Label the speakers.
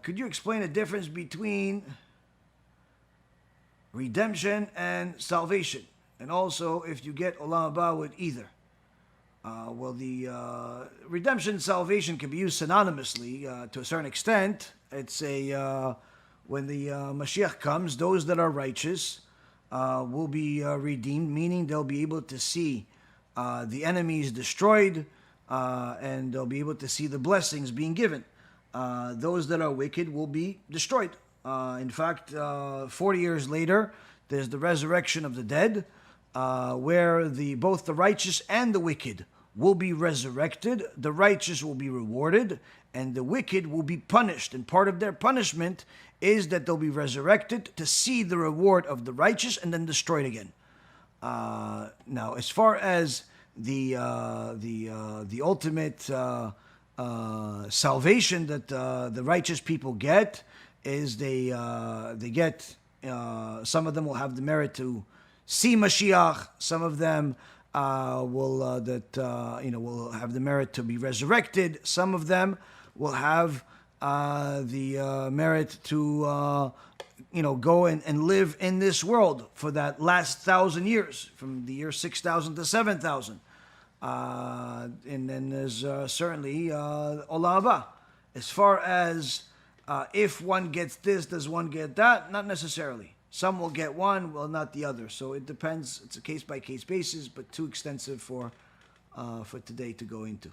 Speaker 1: Could you explain the difference between redemption and salvation? And also, if you get Olam Haba with either. Well, the redemption and salvation can be used synonymously to a certain extent. It's when the Mashiach comes, those that are righteous will be redeemed, meaning they'll be able to see the enemies destroyed, and they'll be able to see the blessings being given. Those that are wicked will be destroyed. In fact, 40 years later, there's the resurrection of the dead, where both the righteous and the wicked will be resurrected. The righteous will be rewarded, and the wicked will be punished. And part of their punishment is that they'll be resurrected to see the reward of the righteous and then destroyed again. Now, as far as the ultimate salvation that the righteous people get is they get some of them will have the merit to see Mashiach. Some of them will have the merit to be resurrected. Some of them will have the merit to go and live in this world for that last 1,000 years, from the year 6,000 to 7,000. And then there's certainly Olam Haba. As far as if one gets this, does one get that? Not necessarily. Some will get one, well, not the other. So it depends. It's a case-by-case basis, but too extensive for today to go into.